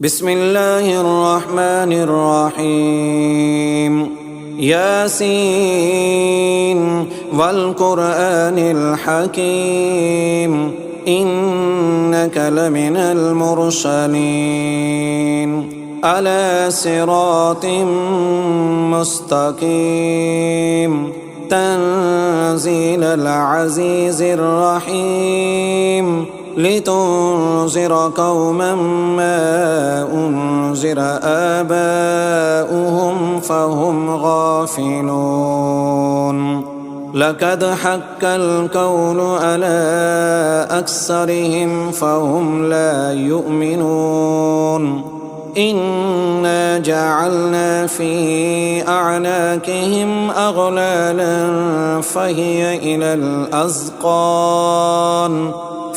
بسم الله الرحمن الرحيم ياسين والقرآن الحكيم إنك لمن المرسلين على صراط مستقيم تنزيل العزيز الرحيم لتنذر قوما ما أنذر آباؤهم فهم غافلون لقد حق القول على أكثرهم فهم لا يؤمنون إنا جعلنا في أعناقهم أغلالا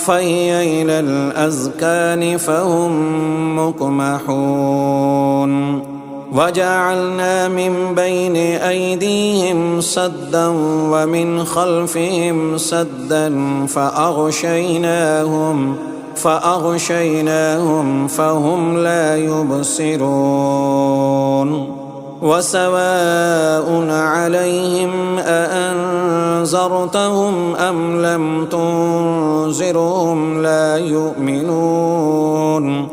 فهي إلى الأذقان فهم مقمحون وجعلنا من بين أيديهم سدا ومن خلفهم سدا فأغشيناهم فهم لا يبصرون وسواء عليهم أأنذرتهم أم لم تنذرهم لا يؤمنون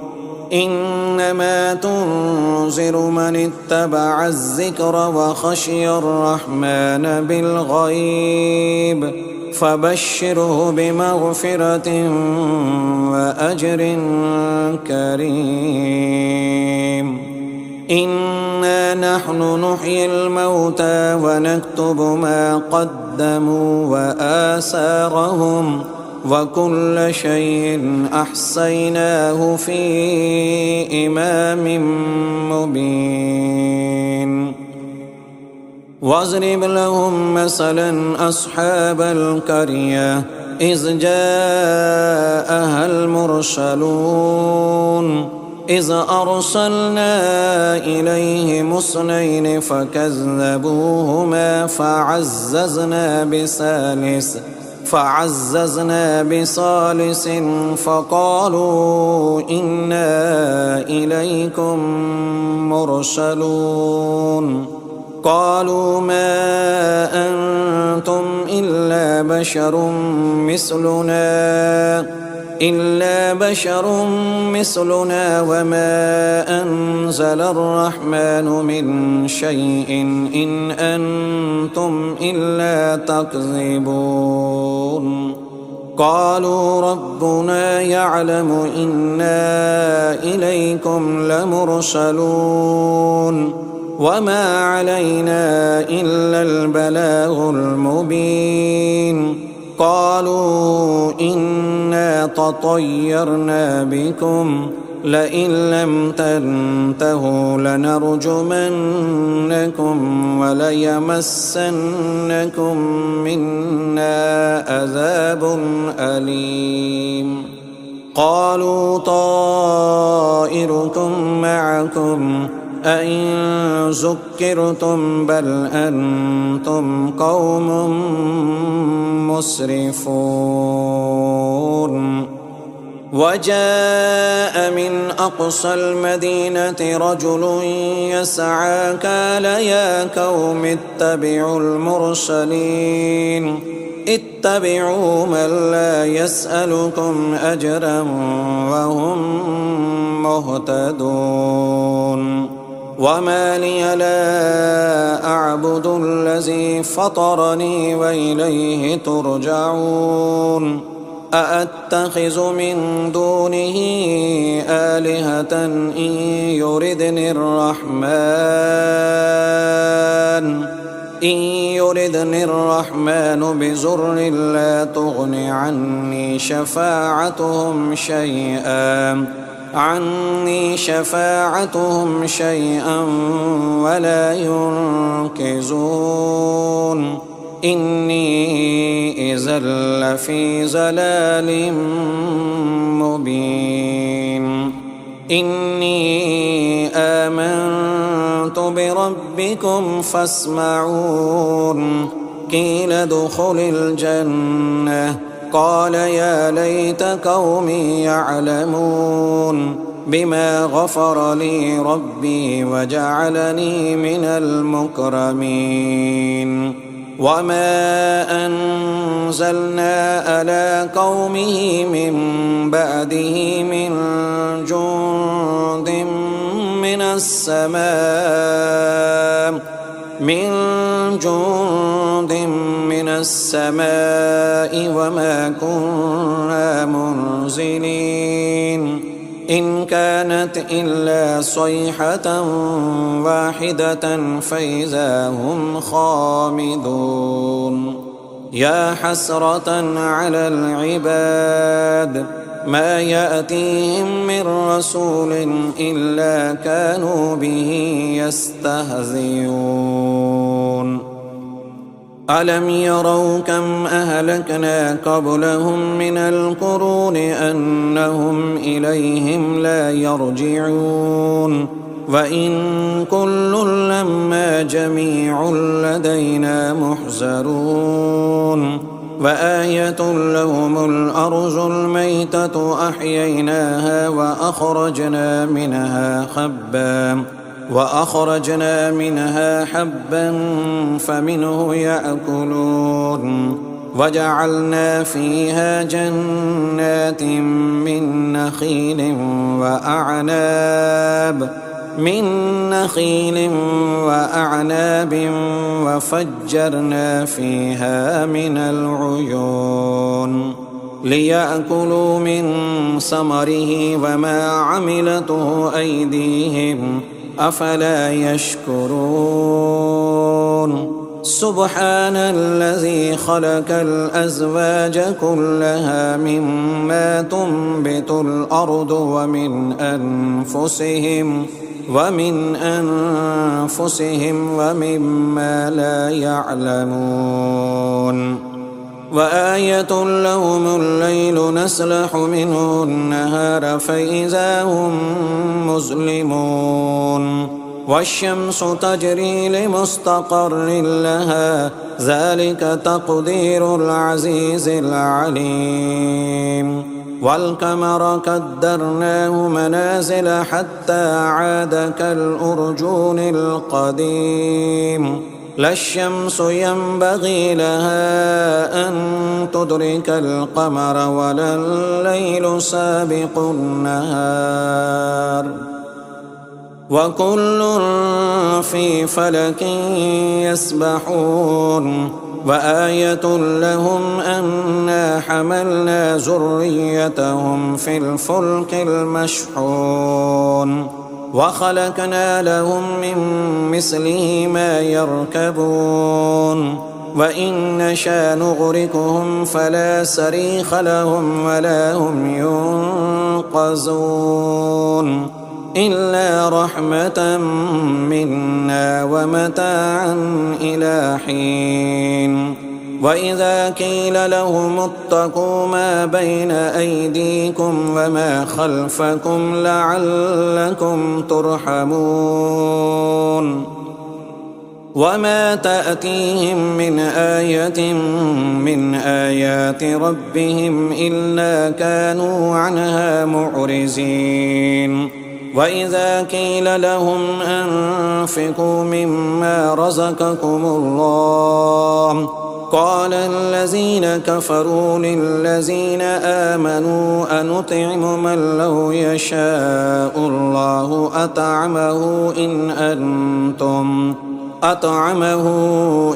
إنما تنذر من اتبع الذكر وخشي الرحمن بالغيب فبشره بمغفرة وأجر كريم إنا نحن نحيي الموتى ونكتب ما قدموا وآثارهم وكل شيء أحصيناه في إمام مبين واضرب لهم مثلا أصحاب القرية إذ جاءها المرسلون إذ أرسلنا إليهم اثنين فكذبوهما فعززنا بثالث فقالوا إنا إليكم مرسلون قالوا ما أنتم إلا بشر مثلنا وما أنزل الرحمن من شيء إن أنتم إلا تكذبون قالوا ربنا يعلم إنا إليكم لمرسلون وما علينا إلا البلاغ المبين قالوا إنا تطيرنا بكم لئن لم تنتهوا لنرجمنكم وليمسنكم منا عذاب أليم قالوا طائركم معكم أئن ذكرتم بل أنتم قوم مسرفون وجاء من أقصى المدينة رجل يسعى قال يا قوم اتبعوا المرسلين اتبعوا من لا يسألكم أجرا وهم مهتدون وما لي لا أعبد الذي فطرني وإليه ترجعون أأتخذ من دونه آلهة إن يردني الرحمن بضر لا تغن عني شفاعتهم شيئا ولا ينقذون إني إذا لفي ضلال مبين إني آمنت بربكم فاسمعون قيل ادخل الجنة قال يا ليت قومي يعلمون بما غفر لي ربي وجعلني من المكرمين وما أنزلنا على قومه من بعده من جند من السماء وما كنا منزلين إن كانت إلا صيحة واحدة فإذا هم خامدون يا حسرة على العباد ما يأتيهم من رسول إلا كانوا به يستهزئون ألم يروا كم أهلكنا قبلهم من القرون أنهم إليهم لا يرجعون وإن كل لما جميع لدينا محضرون وآية لهم الأرض الميتة أحييناها وأخرجنا منها حبا فمنه يأكلون وجعلنا فيها جنات من نخيل وأعناب وفجرنا فيها من العيون ليأكلوا من ثمره وما عملته أيديهم أفلا يشكرون سبحان الذي خلق الأزواج كلها مما تنبت الأرض ومن أنفسهم ومما لا يعلمون وآية لهم الليل نسلخ منه النهار فإذا هم مظلمون والشمس تجري لمستقر لها ذلك تقدير العزيز العليم والقمر قدرناه منازل حتى عاد كالأرجون القديم لا الشمس ينبغي لها أن تدرك القمر ولا الليل سابق النهار وكل في فلك يسبحون وآية لهم أنا حملنا ذريتهم في الفلك المشحون وخلقنا لهم من مثله ما يركبون وإن نشأ نغرقهم فلا صريخ لهم ولا هم ينقذون إلا رحمة منا ومتاعا إلى حين وإذا قيل لهم اتقوا ما بين أيديكم وما خلفكم لعلكم ترحمون وما تأتيهم من آية من آيات ربهم إلا كانوا عنها معرضين وإذا قيل لهم أنفقوا مما رزقكم الله قال الذين كفروا للذين آمنوا أنطعم من لو يشاء الله أطعمه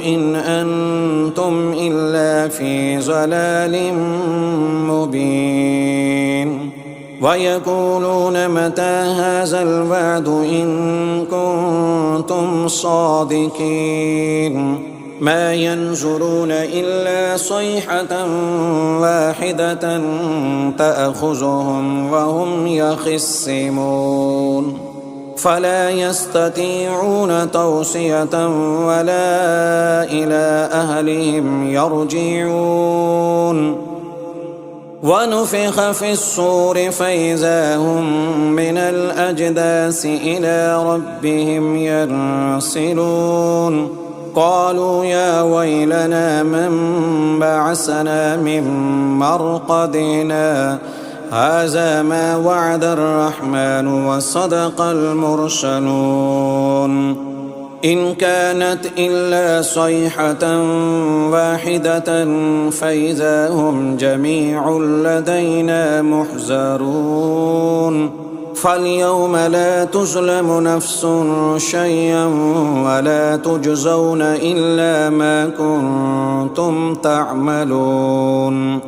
إن أنتم إلا في ضلال مبين ويقولون متى هذا الوعد إن كنتم صادقين ما ينظرون إلا صيحة واحدة تأخذهم وهم يخصمون فلا يستطيعون توصية ولا إلى أهلهم يرجعون ونفخ في الصور فإذا هم من الأجداث إلى ربهم ينسلون قالوا يا ويلنا من بعثنا من مرقدنا هذا ما وعد الرحمن وصدق المرسلون إن كانت إلا صيحة واحدة فإذا هم جميع لدينا محضرون فاليوم لا تظلم نفس شيئا ولا تجزون إلا ما كنتم تعملون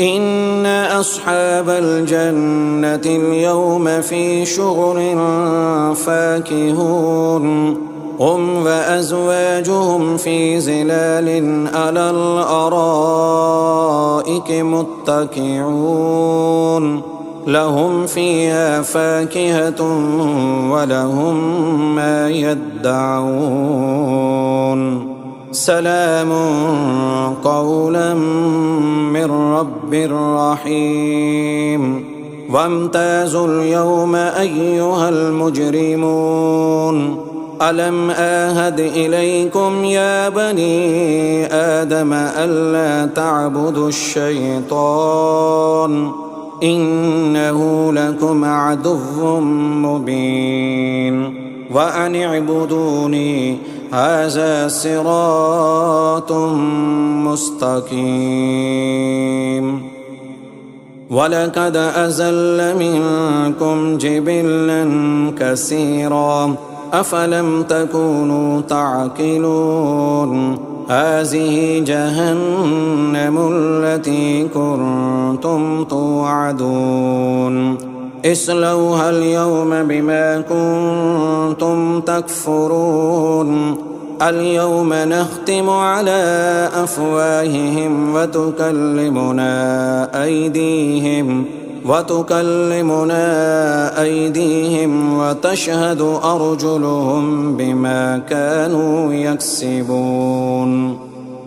إن أصحاب الجنة اليوم في شغل فاكهون هم وأزواجهم في ظلال على الأرائك متكئون لهم فيها فاكهة ولهم ما يدعون سلام قولا من رب رحيم وامتازوا اليوم أيها المجرمون ألم آهد إليكم يا بني آدم ألا تعبدوا الشيطان إنه لكم عدو مبين وأن اعبدوني هذا صراط مستقيم ولقد أزل منكم جبلا كثيرا أفلم تكونوا تعقلون هذه جهنم التي كنتم توعدون اصلوها اليوم بما كنتم تكفرون اليوم نختم على أفواههم وتكلمنا أيديهم وتشهد أرجلهم بما كانوا يكسبون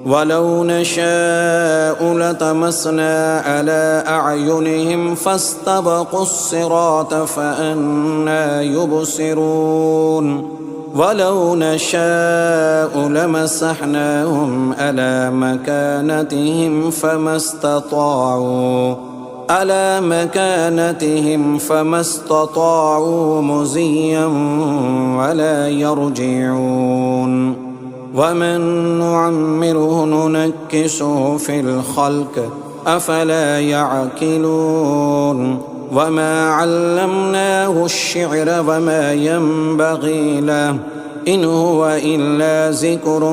ولو نشاء لطمسنا على أعينهم فاستبقوا الصراط فأنى يبصرون ولو نشاء لمسحناهم على مكانتهم فما استطاعوا مزيا ولا يرجعون ومن نعمره ننكسه في الخلق أفلا يعقلون وما علمناه الشعر وما ينبغي له إن هو إلا ذكر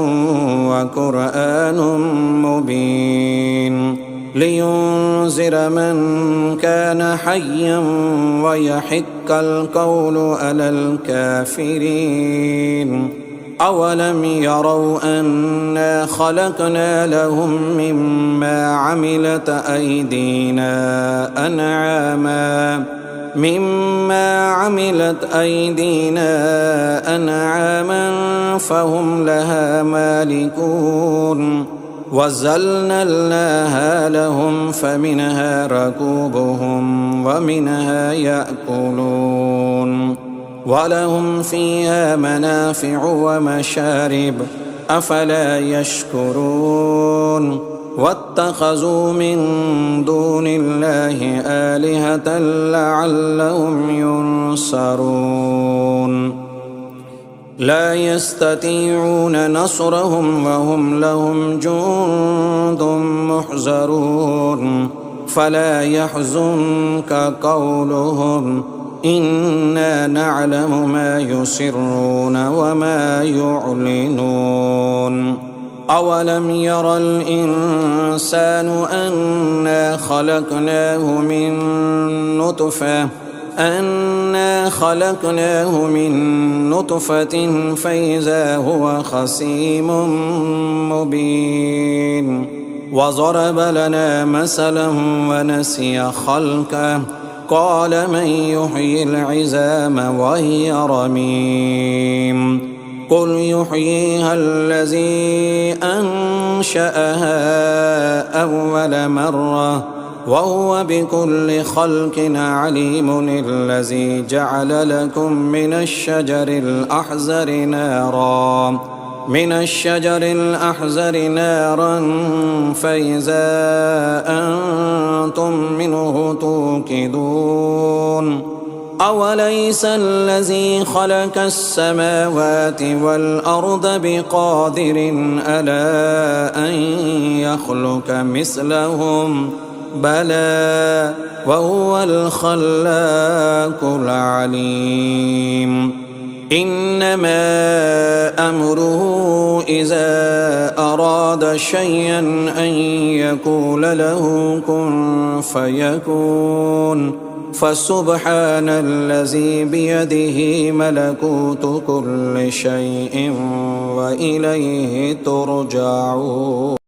وقرآن مبين لينذر من كان حيا ويحق القول على الكافرين أولم يروا أنا خلقنا لهم مما عملت أيدينا أنعاما فهم لها مالكون وذللناها لهم فمنها ركوبهم ومنها يأكلون ولهم فيها منافع ومشارب أفلا يشكرون واتخذوا من دون الله آلهة لعلهم ينصرون لا يستطيعون نصرهم وهم لهم جند محضرون فلا يحزنك قولهم إنا نعلم ما يسرون وما يعلنون أولم ير الإنسان أنا خلقناه من نطفة فإذا هو خصيم مبين وضرب لنا مثلا ونسي خلقه قال من يحيي العظام وهي رميم قل يحييها الذي أنشأها أول مرة وهو بكل خلق عليم الذي جعل لكم من الشجر الأحزر نارا من الشجر الأحزر نارا فإذا أنتم منه توقدون أوليس الذي خلق السماوات والأرض بقادر ألا أن يخلق مثلهم بلى وهو الخلاق العليم إنما أمره إذا أراد شيئا أن يقول له كن فيكون فسبحان الذي بيده ملكوت كل شيء وإليه ترجعون.